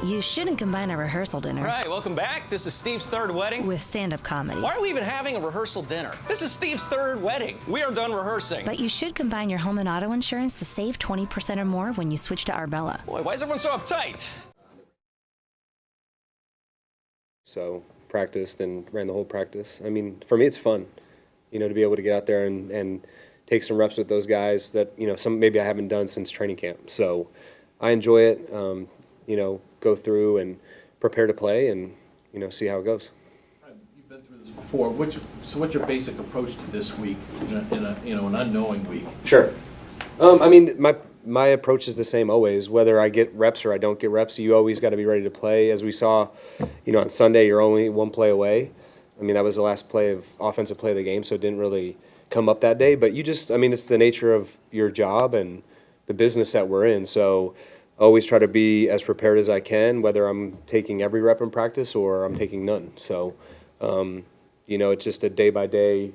You shouldn't combine a rehearsal dinner. All right, welcome back. This is Steve's third wedding. With stand-up comedy. Why are we even having a rehearsal dinner? This is Steve's third wedding. We are done rehearsing. But you should combine your home and auto insurance to save 20% or more when you switch to Arbella. Boy, why is everyone so uptight? So practiced and ran the whole practice. I mean, for me, it's fun, to be able to get out there and take some reps with those guys that, some maybe I haven't done since training camp. So I enjoy it, go through and prepare to play and, see how it goes. You've been through this before. What's your basic approach to this week in an unknowing week? Sure. I mean, my approach is the same always. Whether I get reps or I don't get reps, you always got to be ready to play. As we saw, on Sunday, you're only one play away. I mean, that was the last offensive play of the game, so it didn't really come up that day. But it's the nature of your job and the business that we're in. So always try to be as prepared as I can, whether I'm taking every rep in practice or I'm taking none. So, it's just a day-by-day,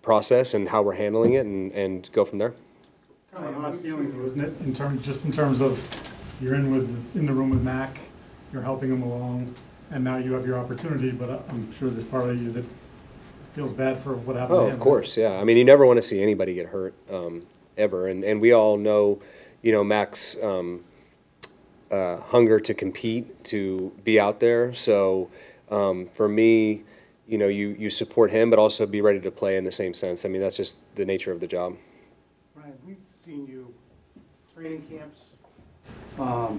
process and how we're handling it and go from there. Kind of an odd feeling, wasn't it, in terms of you're in the room with Mac, you're helping him along, and now you have your opportunity, but I'm sure there's part of you that feels bad for what happened to him. Of course, yeah. I mean, you never want to see anybody get hurt, ever. And we all know, Mac's hunger to compete, to be out there. So for me, you support him, but also be ready to play in the same sense. I mean, that's just the nature of the job. Ryan, we've seen you training camps,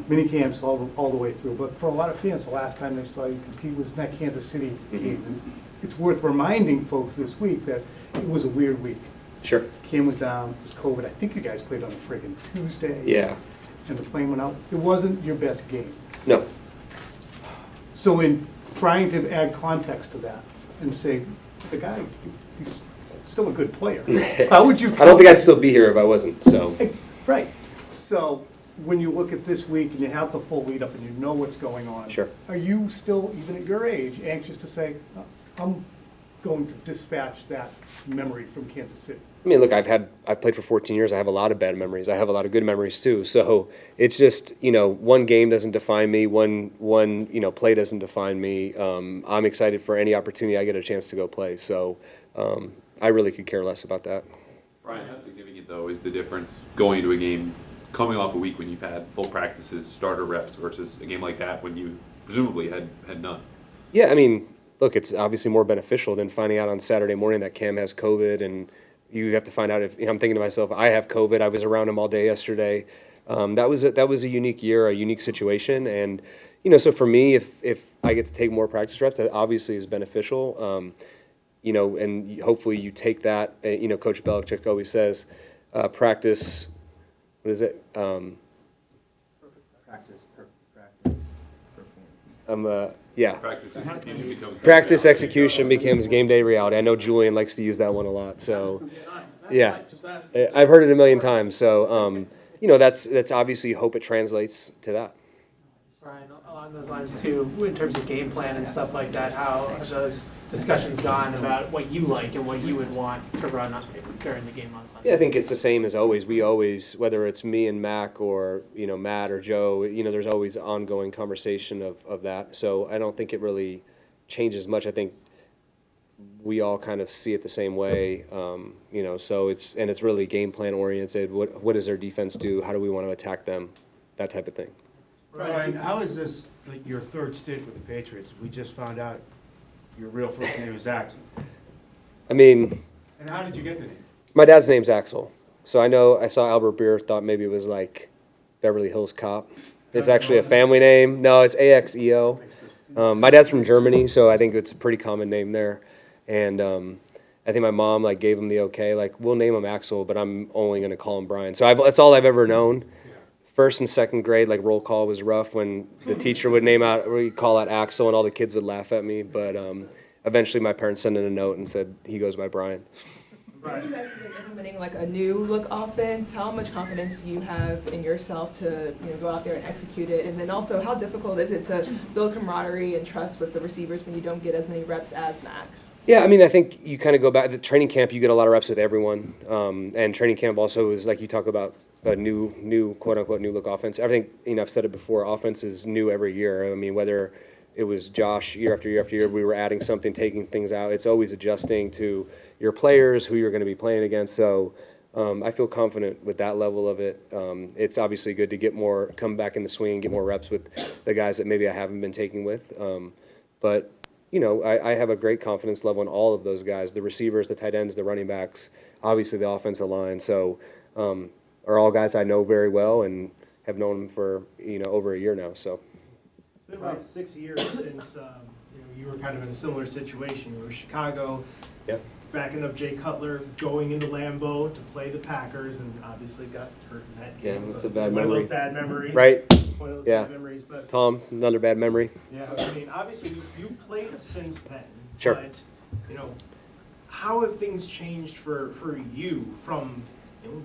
mini camps all the way through, but for a lot of fans, the last time they saw you compete was in that Kansas City game. And it's worth reminding folks this week that it was a weird week. Sure. Cam was down, it was COVID. I think you guys played on a friggin' Tuesday. Yeah. And the plane went out. It wasn't your best game. No. So in trying to add context to that and say, the guy, he's still a good player. How would you? I don't think I'd still be here if I wasn't, so. Right. So when you look at this week and you have the full lead up and you know what's going on. Sure. Are you still, even at your age, anxious to say, I'm going to dispatch that memory from Kansas City? I mean, look, I've played for 14 years. I have a lot of bad memories. I have a lot of good memories too. So it's just, one game doesn't define me. One play doesn't define me. I'm excited for any opportunity I get a chance to go play. So I really could care less about that. Brian, how significant though is the difference going into a game, coming off a week when you've had full practices, starter reps, versus a game like that when you presumably had none? Yeah, I mean, look, it's obviously more beneficial than finding out on Saturday morning that Cam has COVID, and you have to find out if I'm thinking to myself, I have COVID. I was around him all day yesterday. That was a unique year, a unique situation, and so for me, if I get to take more practice reps, that obviously is beneficial. And hopefully you take that. Coach Belichick always says, practice. What is it? Yeah. Practice execution becomes game day reality. I know Julian likes to use that one a lot. So, yeah, I've heard it a million times. So, that's obviously hope it translates to that. Brian, along those lines too, in terms of game plan and stuff like that, how have those discussions gone about what you like and what you would want to run during the game on Sunday? Yeah, I think it's the same as always. We always, whether it's me and Mac or Matt or Joe, there's always ongoing conversation of that. So I don't think it really changes much. I think we all kind of see it the same way. So it's really game plan oriented. What does their defense do? How do we want to attack them? That type of thing. Ryan, how is this your third stint with the Patriots? We just found out your real first name is Axel. I mean, and how did you get the name? My dad's name's Axel. So I saw Albert Beer, thought maybe it was like Beverly Hills Cop. It's actually a family name. No, it's AXEO. My dad's from Germany, so I think it's a pretty common name there. And I think my mom gave him the okay, we'll name him Axel, but I'm only going to call him Brian. So that's all I've ever known. First and second grade, roll call was rough when the teacher would call out Axel, and all the kids would laugh at me. But eventually my parents sent in a note and said, he goes by Brian. You guys have been implementing a new look offense. How much confidence do you have in yourself to go out there and execute it? And then also, how difficult is it to build camaraderie and trust with the receivers when you don't get as many reps as Mac? Yeah, I mean, I think you kind of go back to training camp. You get a lot of reps with everyone, and training camp also is like you talk about a new quote unquote new look offense. I think I've said it before. Offense is new every year. I mean, whether it was Josh year after year after year, we were adding something, taking things out. It's always adjusting to your players, who you're going to be playing against. So I feel confident with that level of it. It's obviously good to come back in the swing, get more reps with the guys that maybe I haven't been taking with, but. I have a great confidence level in all of those guys, the receivers, the tight ends, the running backs, obviously the offensive line. So are all guys I know very well and have known them for, over a year now. So It's been about 6 years since you were kind of in a similar situation. You were in Chicago, Yep. backing up Jay Cutler, going into Lambeau to play the Packers, and obviously got hurt in that game. Yeah, that's so a bad one memory. of those bad memories. Right. One of those Yeah. bad memories. But Tom, another bad memory. yeah, I mean, obviously you've played since then. Sure. But how have things changed for you from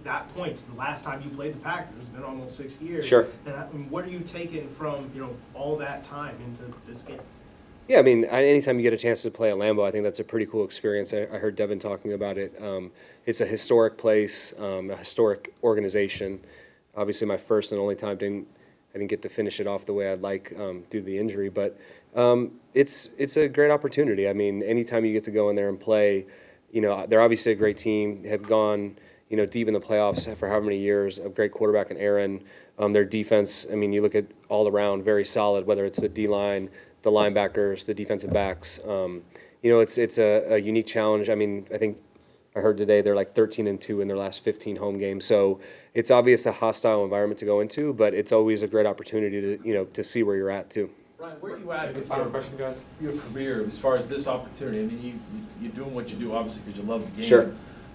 that point? The last time you played the Packers, it's been almost 6 years. Sure. And what are you taking from all that time into this game? Yeah, I mean, anytime you get a chance to play at Lambeau, I think that's a pretty cool experience. I heard Devin talking about it. It's a historic place, a historic organization. Obviously, my first and only time I didn't get to finish it off the way I'd like due to the injury, but it's a great opportunity. I mean, anytime you get to go in there and play, they're obviously a great team, have gone deep in the playoffs for however many years, a great quarterback in Aaron. Their defense, I mean, you look at all around, very solid, whether it's the D-line, the linebackers, the defensive backs. It's a unique challenge. I mean, I think I heard today they're like 13-2 in their last 15 home games. So it's obvious a hostile environment to go into, but it's always a great opportunity to see where you're at too. Ryan, where are you at with Final question, guys. your career as far as this opportunity? I mean, you're doing what you do obviously because you love the game. Sure.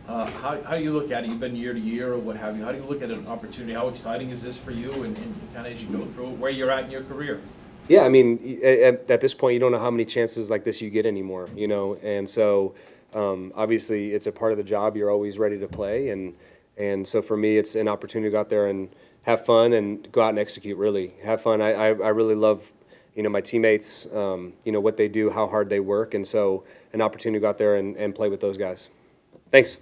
How do you look at it? You've been year to year or what have you. How do you look at an opportunity? How exciting is this for you and kind of as you go through where you're at in your career? Yeah, I mean, at this point, you don't know how many chances like this you get anymore, and so obviously it's a part of the job. You're always ready to play, and so for me, it's an opportunity to go out there and have fun and go out and execute. Really have fun. I really love my teammates, what they do, how hard they work, and so an opportunity to go out there and play with those guys. Thanks.